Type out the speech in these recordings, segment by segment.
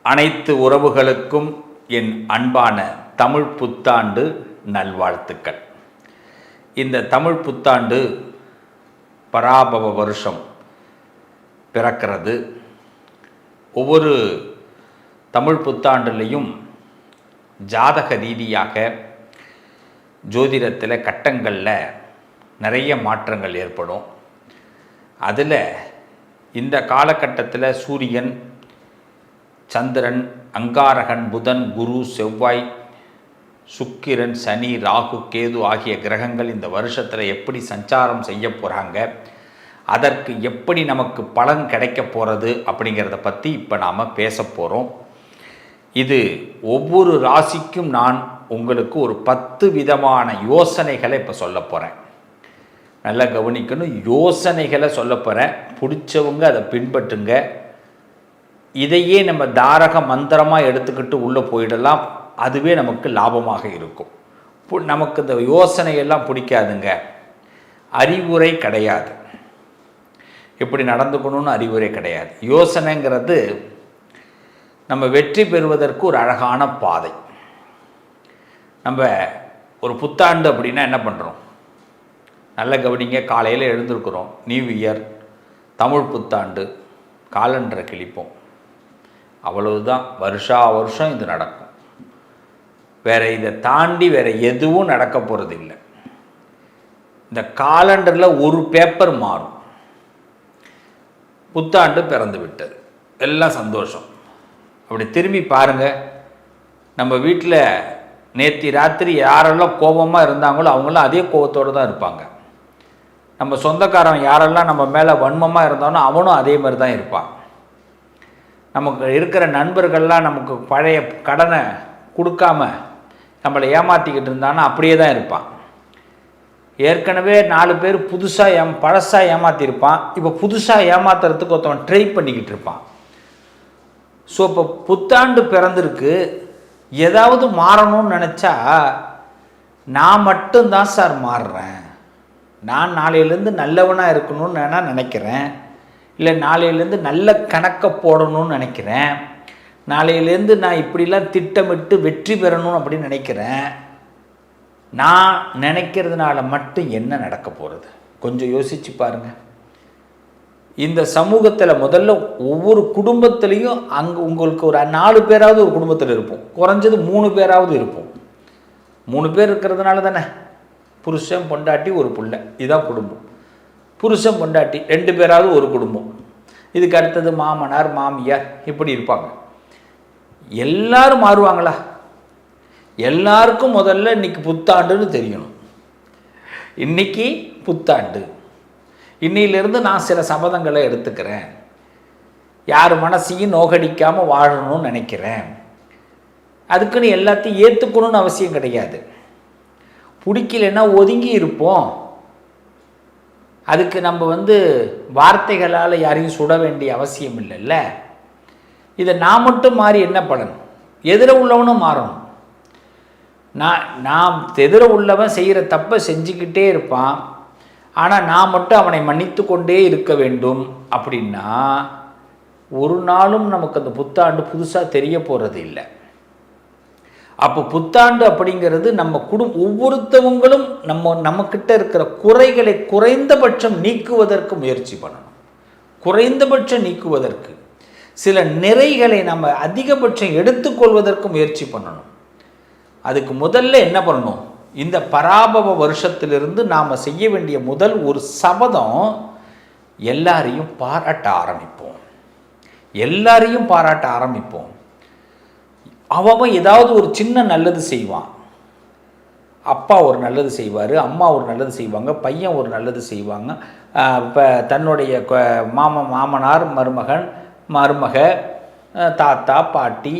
அனைத்து உறவுகளுக்கும் என் அன்பான தமிழ் புத்தாண்டு நல்வாழ்த்துக்கள். இந்த தமிழ் புத்தாண்டு பராபவ வருஷம் பிறக்கிறது. ஒவ்வொரு தமிழ் புத்தாண்டுலேயும் ஜாதக ரீதியாக ஜோதிடத்தில் கட்டங்களில் நிறைய மாற்றங்கள் ஏற்படும். அதில் இந்த காலகட்டத்தில் சூரியன், சந்திரன், அங்காரகன், புதன், குரு, செவ்வாய், சுக்கிரன், சனி, ராகு, கேது ஆகிய கிரகங்கள் இந்த வருஷத்தில் எப்படி சஞ்சாரம் செய்ய போகிறாங்க, அதற்கு எப்படி நமக்கு பலன் கிடைக்க போகிறது அப்படிங்கிறத பற்றி இப்போ நாம் பேச போகிறோம். இது ஒவ்வொரு ராசிக்கும் நான் உங்களுக்கு ஒரு 10 விதமான யோசனைகளை இப்போ சொல்ல போகிறேன். நல்லா கவனிக்கணும். யோசனைகளை சொல்ல போகிறேன். பிடிச்சவங்க அதை பின்பற்றுங்க. இதையே நம்ம தாரக மந்திரமாக எடுத்துக்கிட்டு உள்ளே போயிடலாம். அதுவே நமக்கு லாபமாக இருக்கும். நமக்கு இந்த யோசனையெல்லாம் பிடிக்காதுங்க. அறிவுரை கிடையாது. எப்படி நடந்துக்கணும்னு அறிவுரை கிடையாது. யோசனைங்கிறது நம்ம வெற்றி பெறுவதற்கு ஒரு அழகான பாதை. நம்ம ஒரு புத்தாண்டு அப்படின்னா என்ன பண்ணுறோம்? நல்ல கவனிங்க. காலையில் எழுந்திருக்கிறோம். நியூ இயர், தமிழ் புத்தாண்டு, காலண்டரை கிழிப்போம். அவ்வளவுதான். வருஷம் இது நடக்கும். வேறு இதை தாண்டி வேறு எதுவும் நடக்க போகிறது இல்லை. இந்த காலண்டரில் ஒரு பேப்பர் மாறும். புத்தாண்டு பிறந்து விட்டது, எல்லாம் சந்தோஷம். அப்படி திரும்பி பாருங்கள். நம்ம வீட்டில் நேற்று ராத்திரி யாரெல்லாம் கோபமாக இருந்தாங்களோ அவங்களும் அதே கோபத்தோடு தான் இருப்பாங்க. நம்ம சொந்தக்காரன் யாரெல்லாம் நம்ம மேலே வன்மமாக இருந்தாலும் அவனும் அதே மாதிரி தான் இருப்பான். நமக்கு இருக்கிற நண்பர்கள்லாம் நமக்கு பழைய கடனை கொடுக்காம நம்மளை ஏமாற்றிக்கிட்டு இருந்தான்னா அப்படியே தான் இருப்பான். ஏற்கனவே 4 பேர் பழசாக ஏமாற்றிருப்பான். இப்போ புதுசாக ஏமாத்துறதுக்கு ஒருத்தவன் ட்ரை பண்ணிக்கிட்டு இருப்பான். ஸோ இப்போ புத்தாண்டு பிறந்திருக்கு, ஏதாவது மாறணும்னு நினச்சா நான் மட்டும்தான் சார் மாறுறேன். நான் நாளையிலேருந்து நல்லவனாக இருக்கணும்னு நான் நினைக்கிறேன். இல்லை நாளையிலேருந்து நல்ல கணக்கை போடணும்னு நினைக்கிறேன். நாளையிலேருந்து நான் இப்படிலாம் திட்டமிட்டு வெற்றி பெறணும் அப்படின்னு நினைக்கிறேன். நான் நினைக்கிறதுனால மட்டும் என்ன நடக்க போகிறது? கொஞ்சம் யோசித்து பாருங்கள். இந்த சமூகத்தில் முதல்ல ஒவ்வொரு குடும்பத்துலேயும் அங்கே உங்களுக்கு ஒரு 4 பேராவது ஒரு குடும்பத்தில் இருப்போம். குறைஞ்சது 3 பேராவது இருப்போம். 3 பேர் இருக்கிறதுனால தானே புருஷன், பொண்டாட்டி, ஒரு பிள்ளை, இதுதான் குடும்பம். புருஷன், பொண்டாட்டி 2 பேராவது ஒரு குடும்பம். இதுக்கு அடுத்தது மாமனார், மாமியார், இப்படி இருப்பாங்க. எல்லாரும் மாறுவாங்களா? எல்லாருக்கும் முதல்ல இன்னைக்கு புத்தாண்டுன்னு தெரியணும். இன்னைக்கு புத்தாண்டு, இன்னையிலிருந்து நான் சில சபதங்களை எடுத்துக்கிறேன். யார் மனசையும் நோகடிக்காமல் வாழணும்னு நினைக்கிறேன். அதுக்குன்னு எல்லாத்தையும் ஏற்றுக்கணும்னு அவசியம் கிடையாது. பிடிக்கலைன்னா ஒதுங்கி இருப்போம். அதுக்கு நம்ம வார்த்தைகளால் யாரையும் சுட வேண்டிய அவசியம் இல்லைல்ல. இதை நான் மட்டும் மாறி என்ன பலன்? எதிர உள்ளவனும் மாறணும். நான் எதிர உள்ளவன் செய்கிற தப்பை செஞ்சுக்கிட்டே இருப்பான். ஆனால் நான் மட்டும் அவனை மன்னித்து கொண்டே இருக்க வேண்டும் அப்படின்னா ஒரு நாளும் நமக்கு அந்த புத்தாண்டு புதுசாக தெரிய போகிறது இல்லை. அப்போ புத்தாண்டு அப்படிங்கிறது நம்ம ஒவ்வொருத்தவங்களும் நம்மக்கிட்ட இருக்கிற குறைகளை குறைந்தபட்சம் நீக்குவதற்கு முயற்சி பண்ணணும். குறைந்தபட்சம் நீக்குவதற்கு, சில நிறைகளை நம்ம அதிகபட்சம் எடுத்துக்கொள்வதற்கு முயற்சி பண்ணணும். அதுக்கு முதல்ல என்ன பண்ணணும்? இந்த பராபவ வருஷத்திலிருந்து நாம் செய்ய வேண்டிய முதல் ஒரு சபதம், எல்லாரையும் பாராட்ட ஆரம்பிப்போம். எல்லாரையும் பாராட்ட ஆரம்பிப்போம். அவன் ஏதாவது ஒரு சின்ன நல்லது செய்வான். அப்பா ஒரு நல்லது செய்வார், அம்மா ஒரு நல்லது செய்வாங்க, பையன் ஒரு நல்லது செய்வாங்க. இப்போ தன்னுடைய மாமனார், மருமக, தாத்தா, பாட்டி,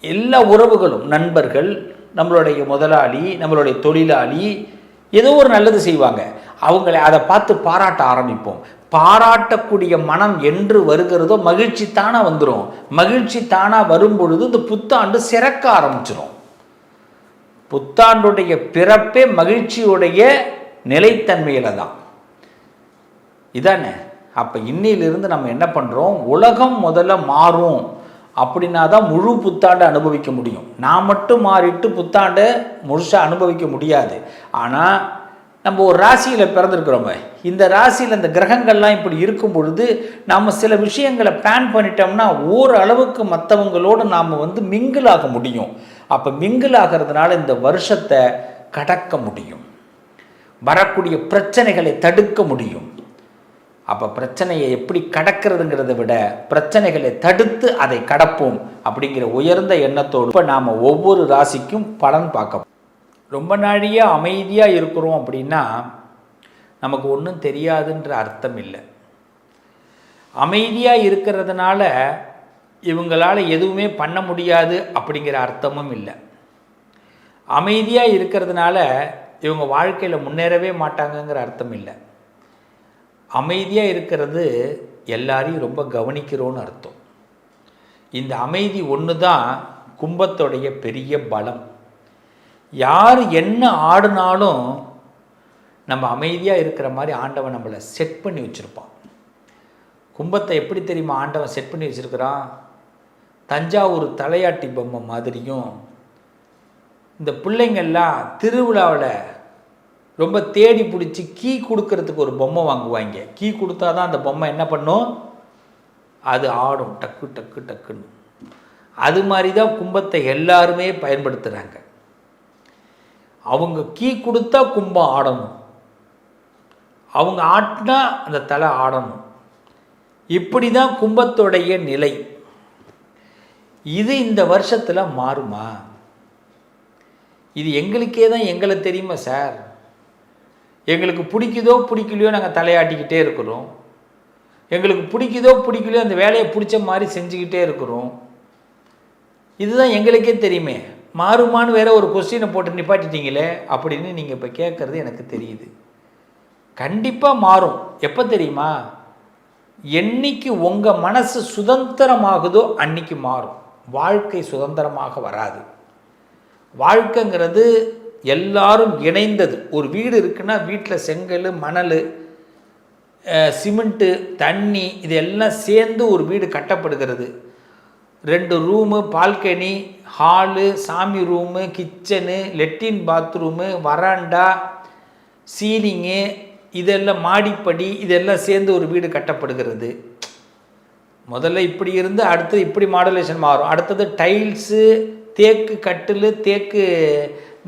எல்லா உறவுகளும், நண்பர்கள், நம்மளுடைய முதலாளி, நம்மளுடைய தொழிலாளி ஏதோ ஒரு நல்லது செய்வாங்க. அதை பார்த்து பாராட்ட ஆரம்பிப்போம். பாராட்டக்கூடிய மனம் என்று வருகிறதோ மகிழ்ச்சி தானாக வந்துடும். மகிழ்ச்சி தானாக வரும்பொழுது இந்த புத்தாண்டு சிறக்க ஆரம்பிச்சிடும். புத்தாண்டுடைய பிறப்பே மகிழ்ச்சியுடைய நிலைத்தன்மையில் தான். இதானே? அப்போ இன்னிலிருந்து நம்ம என்ன பண்ணுறோம்? உலகம் முதல்ல மாறும் அப்படின்னா தான் முழு புத்தாண்டை அனுபவிக்க முடியும். நான் மட்டும் மாறிட்டு புத்தாண்டை முழுசாக அனுபவிக்க முடியாது. ஆனால் நம்ம ஒரு ராசியில் பிறந்திருக்கிறோமே, இந்த ராசியில் இந்த கிரகங்கள்லாம் இப்படி இருக்கும் பொழுது நாம் சில விஷயங்களை பிளான் பண்ணிட்டோம்னா ஓரளவுக்கு மற்றவங்களோடு நாம் மிங்கிள் ஆக முடியும். அப்போ மிங்கிள் ஆகிறதுனால இந்த வருஷத்தை கடக்க முடியும், வரக்கூடிய பிரச்சனைகளை தடுக்க முடியும். அப்போ பிரச்சனையை எப்படி கடக்கிறதுங்கிறத விட பிரச்சனைகளை தடுத்து அதை கடப்போம் அப்படிங்கிற உயர்ந்த எண்ணத்தோடு இப்போ நாம் ஒவ்வொரு ராசிக்கும் பலன் பார்க்க. ரொம்ப நாழியாக அமைதியாக இருக்கிறோம் அப்படின்னா நமக்கு ஒன்றும் தெரியாதுன்ற அர்த்தம் இல்லை. அமைதியாக இருக்கிறதுனால இவங்களால் எதுவுமே பண்ண முடியாது அப்படிங்கிற அர்த்தமும் இல்லை. அமைதியாக இருக்கிறதுனால இவங்க வாழ்க்கையில் முன்னேறவே மாட்டாங்கங்கிற அர்த்தம் இல்லை. அமைதியாக இருக்கிறது எல்லாரையும் ரொம்ப கவனிக்கிறோன்னு அர்த்தம். இந்த அமைதி ஒன்று தான் கும்பத்தோடைய பெரிய பலம். யார் என்ன ஆடினாலும் நம்ம அமைதியாக இருக்கிற மாதிரி ஆண்டவன் நம்மளை செட் பண்ணி வச்சுருப்பான். கும்பத்தை எப்படி தெரியுமா ஆண்டவன் செட் பண்ணி வச்சுருக்கிறான்? தஞ்சாவூர் தலையாட்டி பொம்மை மாதிரியும். இந்த பிள்ளைங்கள்லாம் திருவிழாவில் ரொம்ப தேடி பிடிச்சி கீ கொடுக்கறதுக்கு ஒரு பொம்மை வாங்குவாங்க. கீ கொடுத்தா தான் அந்த பொம்மை என்ன பண்ணும், அது ஆடும் டக்கு டக்கு டக்குன்னு. அது மாதிரி தான் கும்பத்தை எல்லாருமே பயன்படுத்துகிறாங்க. அவங்க கீ கொடுத்தா கும்பம் ஆடணும், அவங்க ஆட்டினா அந்த தலை ஆடணும். இப்படி தான் கும்பத்தோடைய நிலை. இது இந்த வருஷத்தில் மாறுமா? இது எங்களுக்கே தான் எங்களை தெரியுமா சார்? எங்களுக்கு பிடிக்குதோ பிடிக்கலையோ நாங்கள் தலையாட்டிக்கிட்டே இருக்கிறோம். எங்களுக்கு பிடிக்குதோ பிடிக்கலையோ அந்த வேலையை பிடிச்ச மாதிரி செஞ்சுக்கிட்டே இருக்கிறோம். இதுதான் எங்களுக்கே தெரியுமே. மாறுமான்னு வேற ஒரு கொஸ்டினை போட்டு நிப்பாட்டிட்டீங்களே அப்படின்னு நீங்கள் இப்போ கேட்குறது எனக்கு தெரியுது. கண்டிப்பாக மாறும். எப்போ தெரியுமா? என்னைக்கு உங்கள் மனசு சுதந்திரமாகுதோ அன்னைக்கு மாறும். வாழ்க்கை சுதந்திரமாக வராது. வாழ்க்கைங்கிறது எல்லாரும் இணைந்தது. ஒரு வீடு இருக்குன்னா வீட்டில் செங்கல், மணல், சிமெண்ட்டு, தண்ணி இதெல்லாம் சேர்ந்து ஒரு வீடு கட்டப்படுகிறது. 2 ரூமு, பால்கனி, ஹாலு, சாமி ரூமு, கிச்சனு, லெட்டின் பாத்ரூமு, வராண்டா, சீலிங்கு, இதெல்லாம் மாடிப்படி, இதெல்லாம் சேர்ந்து ஒரு வீடு கட்டப்படுகிறது. முதல்ல இப்படி இருந்து அடுத்தது இப்படி மாடுலேஷன் மாறும். அடுத்தது டைல்ஸு, தேக்கு கட்டில், தேக்கு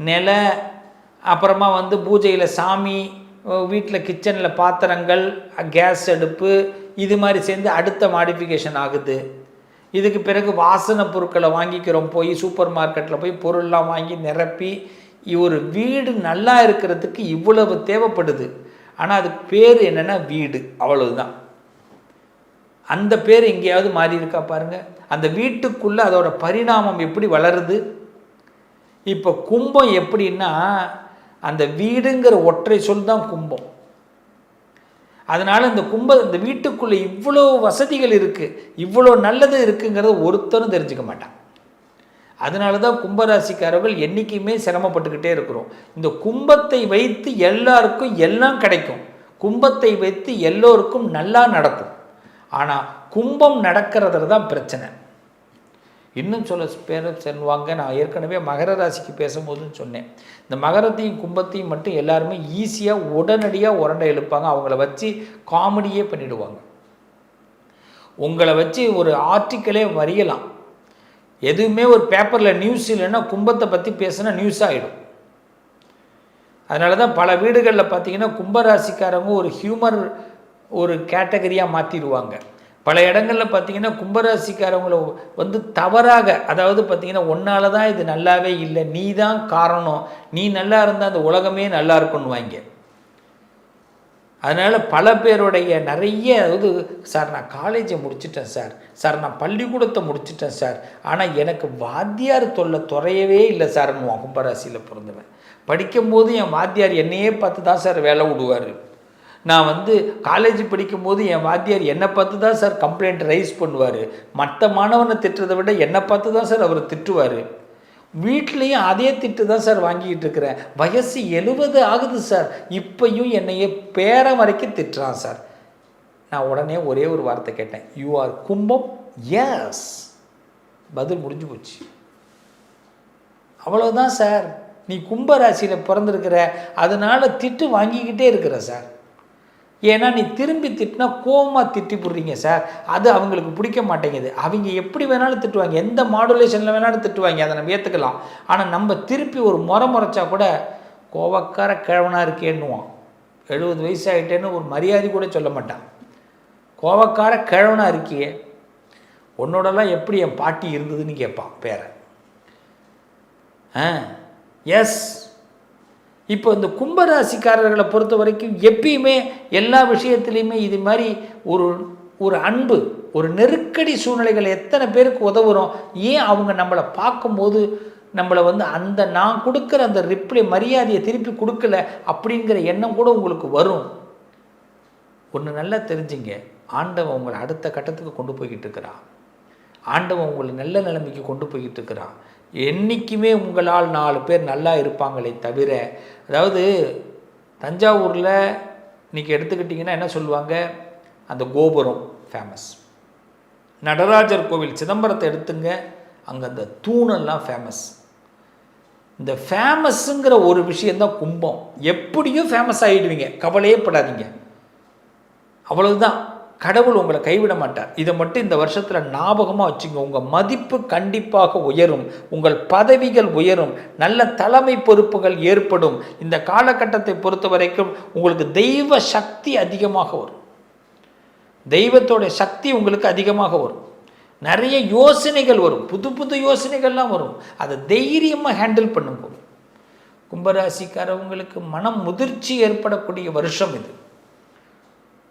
நிலை, அப்புறமா பூஜையில் சாமி, வீட்டில் கிச்சனில் பாத்திரங்கள், கேஸ் அடுப்பு, இது மாதிரி சேர்ந்து அடுத்த மாடிஃபிகேஷன் ஆகுது. இதுக்கு பிறகு வாசனை பொருட்களை வாங்கிக்கிறோம். போய் சூப்பர் மார்க்கெட்டில் போய் பொருள்லாம் வாங்கி நிரப்பி ஒரு வீடு நல்லா இருக்கிறதுக்கு இவ்வளவு தேவைப்படுது. ஆனால் அதுக்கு பேர் என்னென்னா வீடு, அவ்வளவுதான். அந்த பேர் எங்கேயாவது மாறி இருக்கா பாருங்கள். அந்த வீட்டுக்குள்ளே அதோட பரிணாமம் எப்படி வளருது. இப்போ கும்பம் எப்படின்னா அந்த வீடுங்கிற ஒற்றை சொல் தான் கும்பம். அதனால் இந்த வீட்டுக்குள்ளே இவ்வளோ வசதிகள் இருக்குது, இவ்வளோ நல்லது இருக்குங்கிறத ஒருத்தரும் தெரிஞ்சுக்க மாட்டான். அதனால தான் கும்பராசிக்காரர்கள் என்றைக்குமே சிரமப்பட்டுக்கிட்டே இருக்கிறோம். இந்த கும்பத்தை வைத்து எல்லாருக்கும் எல்லாம் கிடைக்கும். கும்பத்தை வைத்து எல்லோருக்கும் நல்லா நடக்கும். ஆனால் கும்பம் நடக்கிறதுல தான் பிரச்சனை. இன்னும் சொல்ல பேர் சொல்லுவாங்க, நான் ஏற்கனவே மகர ராசிக்கு பேசும்போதுன்னு சொன்னேன், இந்த மகரத்தையும் கும்பத்தையும் மட்டும் எல்லாருமே ஈஸியாக உடனடியாக உரண்டை எழுப்பாங்க. அவங்கள வச்சு காமெடியே பண்ணிவிடுவாங்க. உங்களை வச்சு ஒரு ஆர்டிக்கலே வரையலாம். எதுவுமே ஒரு பேப்பரில் நியூஸ் இல்லைன்னா கும்பத்தை பற்றி பேசுனா நியூஸ் ஆகிடும். அதனால தான் பல வீடுகளில் பார்த்திங்கன்னா கும்பராசிக்காரங்க ஒரு ஹியூமர் ஒரு கேட்டகரியாக மாற்றிடுவாங்க. பல இடங்களில் பார்த்திங்கன்னா கும்பராசிக்காரவங்களை தவறாக, அதாவது பார்த்திங்கன்னா ஒன்றால் தான் இது நல்லாவே இல்லை, நீ தான் காரணம், நீ நல்லா இருந்தால் அந்த உலகமே நல்லா இருக்குன்னுவாங்க. அதனால் பல பேருடைய நிறைய, அதாவது சார் நான் காலேஜை முடிச்சிட்டேன் சார் நான் பள்ளிக்கூடத்தை முடிச்சிட்டேன் சார், ஆனால் எனக்கு வாத்தியார் தொல்லை துறையவே இல்லை சார்னுவான். கும்பராசியில் பிறந்தவன் படிக்கும்போது என் வாத்தியார் என்னையே பார்த்து தான் சார் வேலை விடுவார். நான் காலேஜ் படிக்கும்போது என் வாத்தியார் என்னை பார்த்து தான் சார் கம்ப்ளைண்ட் ரைஸ் பண்ணுவார். மற்ற மாணவனை திட்டுறதை விட என்னை பார்த்து தான் சார் அவர் திட்டுவார். வீட்லேயும் அதே திட்டு தான் சார் வாங்கிக்கிட்டு இருக்கிறேன். வயசு 70 ஆகுது சார், இப்பையும் என்னையே பேரம் வரைக்கும் திட்டுறான் சார். நான் உடனே ஒரே ஒரு வார்த்தை கேட்டேன், யூ ஆர் கும்பம். எஸ், பதில் முடிஞ்சு போச்சு. அவ்வளோதான் சார். நீ கும்பராசியில் பிறந்திருக்கிற, அதனால் திட்டு வாங்கிக்கிட்டே இருக்கிற சார். ஏன்னா நீ திரும்பி திட்டினா கோவமாக திட்டி போடுறீங்க சார். அது அவங்களுக்கு பிடிக்க மாட்டேங்குது. அவங்க எப்படி வேணாலும் திட்டுவாங்க, எந்த மாடுலேஷனில் வேணாலும் திட்டுவாங்க, அதை நம்ம ஏற்றுக்கலாம். ஆனால் நம்ம திருப்பி ஒரு முறைச்சா கூட கோவக்கார கிழவனாக இருக்கேன்னுவான். 70 வயசாகிட்டேன்னு ஒரு மரியாதை கூட சொல்ல மாட்டான். கோவக்கார கிழவனாக இருக்கியே, உன்னோடலாம் எப்படி என் பாட்டி இருந்ததுன்னு கேட்பான் பேரை. எஸ். இப்போ இந்த கும்பராசிக்காரர்களை பொறுத்த வரைக்கும் எப்பயுமே எல்லா விஷயத்துலையுமே இது மாதிரி ஒரு அன்பு, ஒரு நெருக்கடி சூழ்நிலைகள் எத்தனை பேருக்கு உதவுறோம். ஏன் அவங்க நம்மளை பார்க்கும்போது நம்மளை அந்த நான் கொடுக்குற அந்த ரிப்ளை மரியாதையை திருப்பி கொடுக்கல அப்படிங்கிற எண்ணம் கூட உங்களுக்கு வரும். ஒன்று நல்லா தெரிஞ்சுங்க, ஆண்டவன் உங்களை அடுத்த கட்டத்துக்கு கொண்டு போய்கிட்டு இருக்கிறான். ஆண்டவன் உங்களை நல்ல நிலைமைக்கு கொண்டு போய்கிட்டு இருக்கிறான். என்றைக்குமே உங்களால் 4 பேர் நல்லா இருப்பாங்களே தவிர, அதாவது தஞ்சாவூரில் இன்றைக்கி எடுத்துக்கிட்டிங்கன்னா என்ன சொல்லுவாங்க, அந்த கோபுரம் ஃபேமஸ். நடராஜர் கோவில் சிதம்பரத்தை எடுத்துங்க, அங்கே அந்த தூணெல்லாம் ஃபேமஸ். இந்த ஃபேமஸுங்கிற ஒரு விஷயந்தான் கும்பம். எப்படியும் ஃபேமஸ் ஆகிடுவீங்க, கவலையே படாதீங்க. அவ்வளவுதான். கடவுள் உங்களை கைவிட மாட்டார். இதை மட்டும் இந்த வருஷத்தில் ஞாபகமாக வச்சுங்க. உங்கள் மதிப்பு கண்டிப்பாக உயரும், உங்கள் பதவிகள் உயரும், நல்ல தலைமை பொறுப்புகள் ஏற்படும். இந்த காலகட்டத்தை பொறுத்த வரைக்கும் உங்களுக்கு தெய்வ சக்தி அதிகமாக வரும். தெய்வத்தோட சக்தி உங்களுக்கு அதிகமாக வரும். நிறைய யோசனைகள் வரும், புது புது யோசனைகள்லாம் வரும். அதை தைரியமாக ஹேண்டில் பண்ணுங்க. கும்பராசிக்காரவங்களுக்கு மனம் முதிர்ச்சி ஏற்படக்கூடிய வருஷம் இது.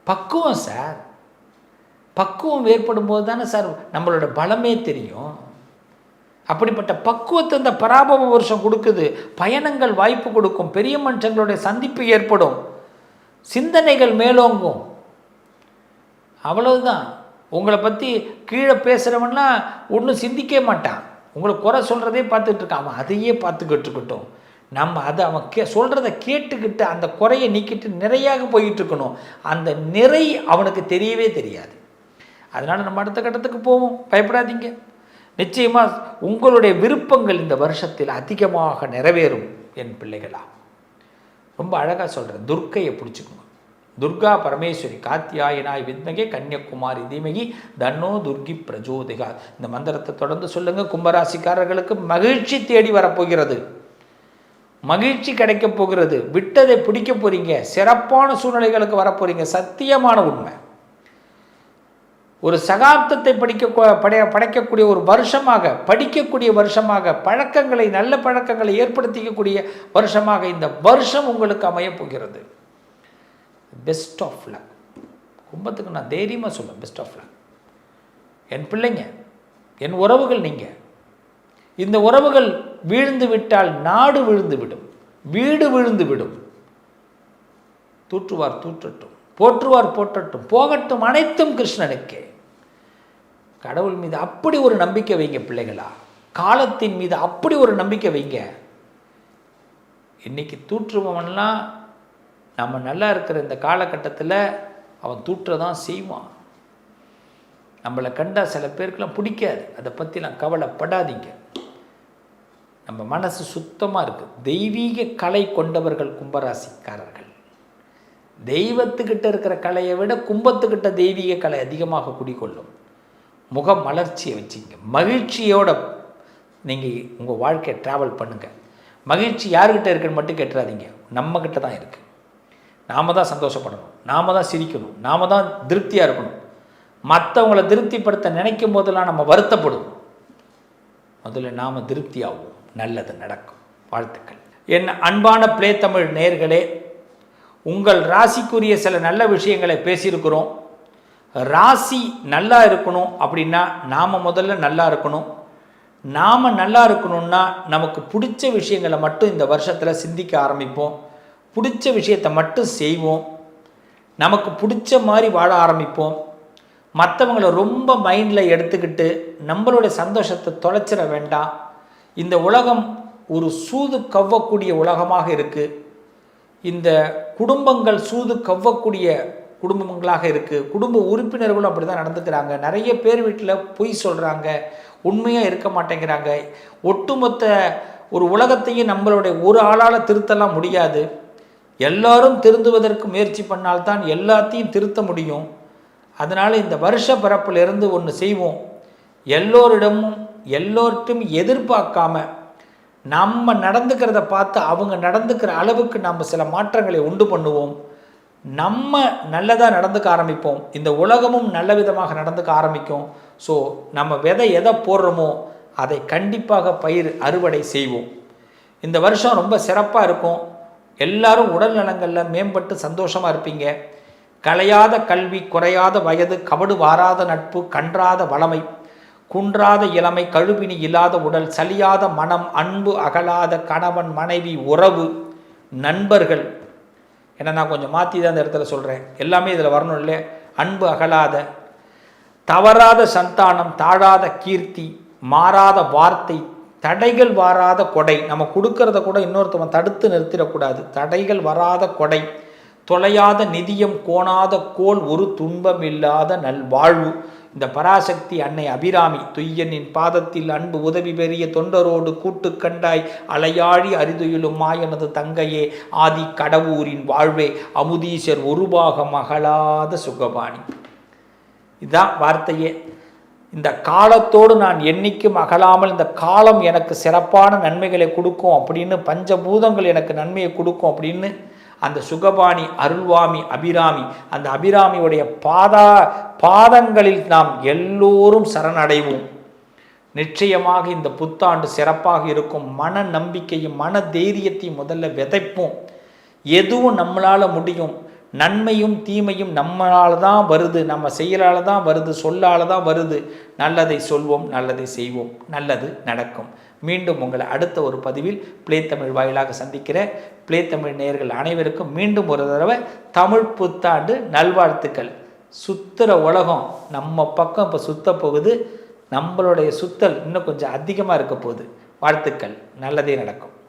பக்குவம் சார், பக்குவம் ஏற்படும் போது தானே சார் நம்மளோட பலமே தெரியும். அப்படிப்பட்ட பக்குவத்தை இந்த பராபவ வருஷம் கொடுக்குது. பயணங்கள் வாய்ப்பு கொடுக்கும், பெரிய மனுஷங்களுடைய சந்திப்பு ஏற்படும், சிந்தனைகள் மேலோங்கும். அவ்வளவுதான். உங்களை பற்றி கீழே பேசுகிறவன்னா ஒன்றும் சிந்திக்க மாட்டான். உங்களை குறை சொல்கிறதே பார்த்துட்டு இருக்கான். அவன் அதையே பார்த்துக்கிட்டு இருக்கட்டும். நம்ம அதை அவன் சொல்கிறத கேட்டுக்கிட்டு அந்த குறையை நீக்கிட்டு நிறையாக போயிட்டு இருக்கணும். அந்த நிறை அவனுக்கு தெரியவே தெரியாது. அதனால் நம்ம அடுத்த கட்டத்துக்கு போவோம், பயப்படாதீங்க. நிச்சயமாக உங்களுடைய விருப்பங்கள் இந்த வருஷத்தில் அதிகமாக நிறைவேறும் என் பிள்ளைகளா. ரொம்ப அழகாக சொல்கிறேன். துர்க்கையை பிடிச்சிக்கோங்க. துர்கா பரமேஸ்வரி காத்தியாயனாய் வித்மகே கன்னியகுமாரி தீமகி தன்னோ துர்கி பிரஜோதிகா. இந்த மந்திரத்தை தொடர்ந்து சொல்லுங்கள். கும்பராசிக்காரர்களுக்கு மகிழ்ச்சி தேடி வரப்போகிறது, மகிழ்ச்சி கிடைக்க போகிறது. விட்டதை பிடிக்க போகிறீங்க, சிறப்பான சூழ்நிலைகளுக்கு வரப்போகிறீங்க. சத்தியமான உண்மை. ஒரு சகாப்தத்தை படைக்கக்கூடிய ஒரு வருஷமாக, படிக்கக்கூடிய வருஷமாக, பழக்கங்களை நல்ல பழக்கங்களை ஏற்படுத்திக்கக்கூடிய வருஷமாக இந்த வருஷம் உங்களுக்கு அமையப் போகிறது. Best of luck. கும்பத்துக்கு நான் தைரியமாக சொல்லுவேன், பெஸ்ட் ஆஃப் லக். என் பிள்ளைங்க, என் உறவுகள், நீங்கள் இந்த உறவுகள் வீழ்ந்து விட்டால் நாடு விழுந்து விடும், வீடு விழுந்து விடும். தூற்றுவார் தூற்றட்டும், போற்றுவார் போற்றட்டும், போகட்டும் அனைத்தும் கிருஷ்ணனுக்கே. கடவுள் மீது அப்படி ஒரு நம்பிக்கை வைங்க பிள்ளைகளா. காலத்தின் மீது அப்படி ஒரு நம்பிக்கை வைங்க. இன்னைக்கு தூற்றுபவன்லாம் நம்ம நல்லா இருக்கிற இந்த காலகட்டத்தில் அவன் தூற்ற தான் செய்வான். நம்மளை கண்டால் சில பேருக்கெல்லாம் பிடிக்காது, அதை பற்றிலாம் கவலைப்படாதீங்க. நம்ம மனசு சுத்தமாக இருக்குது. தெய்வீக கலை கொண்டவர்கள் கும்பராசிக்காரர்கள். தெய்வத்துக்கிட்ட இருக்கிற கலையை விட கும்பத்துக்கிட்ட தெய்வீக கலை அதிகமாக குடிக்கொள்ளும். முக மலர்ச்சியை வச்சுங்க, மகிழ்ச்சியோட நீங்கள் உங்கள் வாழ்க்கையை ட்ராவல் பண்ணுங்கள். மகிழ்ச்சி யாருக்கிட்ட இருக்குன்னு மட்டும் கேட்டுறாதீங்க, நம்மக்கிட்ட தான் இருக்குது. நாம் தான் சந்தோஷப்படணும், நாம் தான் சிரிக்கணும், நாம் தான் திருப்தியாக இருக்கணும். மற்றவங்களை திருப்திப்படுத்த நினைக்கும் போதெல்லாம் நம்ம வருத்தப்படும். முதல்ல நாம் திருப்தியாகும், நல்லது நடக்கும். வாழ்த்துக்கள். என் அன்பான பிளே தமிழ் நேயர்களே, உங்கள் ராசிக்குரிய சில நல்ல விஷயங்களை பேசியிருக்கிறோம். ராசி நல்லா இருக்கணும் அப்படின்னா நாம் முதல்ல நல்லா இருக்கணும். நாம் நல்லா இருக்கணும்னா நமக்கு பிடிச்ச விஷயங்களை மட்டும் இந்த வருஷத்தில் சிந்திக்க ஆரம்பிப்போம். பிடிச்ச விஷயத்தை மட்டும் செய்வோம். நமக்கு பிடிச்ச மாதிரி வாழ ஆரம்பிப்போம். மற்றவங்களை ரொம்ப மைண்டில் எடுத்துக்கிட்டு நம்மளுடைய சந்தோஷத்தை தொலைச்சிட வேண்டாம். இந்த உலகம் ஒரு சூது கவ்வக்கூடிய உலகமாக இருக்குது. இந்த குடும்பங்கள் சூது கவ்வக்கூடிய குடும்பங்களாக இருக்குது. குடும்ப உறுப்பினர்களும் அப்படி தான் நடந்துக்கிறாங்க. நிறைய பேர் வீட்டில் பொய் சொல்கிறாங்க, உண்மையாக இருக்க மாட்டேங்கிறாங்க. ஒட்டுமொத்த ஒரு உலகத்தையும் நம்மளுடைய ஒரு ஆளால் திருத்தலாம் முடியாது. எல்லாரும் திருந்துவதற்கு முயற்சி பண்ணால்தான் எல்லாத்தையும் திருத்த முடியும். அதனால் இந்த வருஷ பிறப்பிலிருந்து ஒன்று செய்வோம். எல்லோர்ட்டும் எதிர்பார்க்காம நம்ம நடந்துக்கிறத பார்த்து அவங்க நடந்துக்கிற அளவுக்கு நம்ம சில மாற்றங்களை உண்டு பண்ணுவோம். நம்ம நல்லதாக நடந்துக்க ஆரம்பிப்போம். இந்த உலகமும் நல்ல விதமாக நடந்துக்க ஆரம்பிக்கும். ஸோ நம்ம விதை எதை போடுறோமோ அதை கண்டிப்பாக பயிர் அறுவடை செய்வோம். இந்த வருஷம் ரொம்ப சிறப்பாக இருக்கும். எல்லாரும் உடல் நலங்களில் மேம்பட்டு சந்தோஷமாக இருப்பீங்க. கலையாத கல்வி, குறையாத வயது, கபடு வாராத நட்பு, கன்றாத வளமை, குன்றாத இளமை, கழுவினி இல்லாத உடல், சலியாத மனம், அன்பு அகலாத கணவன் மனைவி உறவு, நண்பர்கள். ஏன்னா நான் கொஞ்சம் மாற்றி தான் இந்த இடத்துல சொல்கிறேன், எல்லாமே இதில் வரணும் இல்லை. அன்பு அகலாத, தவறாத சந்தானம், தாழாத கீர்த்தி, மாறாத வார்த்தை, தடைகள் வாராத கொடை. நம்ம கொடுக்கறத கூட இன்னொருத்தவன் தடுத்து நிறுத்திடக்கூடாது. தடைகள் வராத கொடை, தொலையாத நிதியம், கோணாத கோல், ஒரு துன்பம் இல்லாத நல்வாழ்வு. இந்த பராசக்தி அன்னை அபிராமி துய்யனின் பாதத்தில் அன்பு உதவி பெரிய தொண்டரோடு கூட்டு கண்டாய் அலையாழி அரிதுயிலும் மாயனது தங்கையே ஆதி கடவுரின் வாழ்வே அமுதீசர் ஒருபாகம் அகலாத சுகபாணி. இதுதான் வார்த்தையே. இந்த காலத்தோடு நான் என்னைக்கும் அகலாமல், இந்த காலம் எனக்கு சிறப்பான நன்மைகளை கொடுக்கும் அப்படின்னு, பஞ்சபூதங்கள் எனக்கு நன்மையை கொடுக்கும் அப்படின்னு அந்த சுகபாணி அருள்வாமி அபிராமி, அந்த அபிராமியுடைய பாதங்களில் நாம் எல்லோரும் சரணடைவோம். நிச்சயமாக இந்த புத்தாண்டு சிறப்பாக இருக்கும். மன நம்பிக்கையும் மன தைரியத்தையும் முதல்ல விதைப்போம். எதுவும் நம்மளால் முடியும். நன்மையும் தீமையும் நம்மளால் தான் வருது, நம்ம செயலால் தான் வருது, சொல்லால் தான் வருது. நல்லதை சொல்வோம், நல்லதை செய்வோம், நல்லது நடக்கும். மீண்டும் உங்களை அடுத்த ஒரு பதிவில் பிளே தமிழ் வாயிலாக சந்திக்கிற பிளே தமிழ் நேயர்கள் அனைவருக்கும் மீண்டும் ஒரு தடவை தமிழ் புத்தாண்டு நல்வாழ்த்துக்கள். சுத்துற உலகம் நம்ம பக்கம் இப்போ சுத்த போகுது. நம்மளுடைய சுத்தல் இன்னும் கொஞ்சம் அதிகமாக இருக்க போகுது. வாழ்த்துக்கள், நல்லதே நடக்கும்.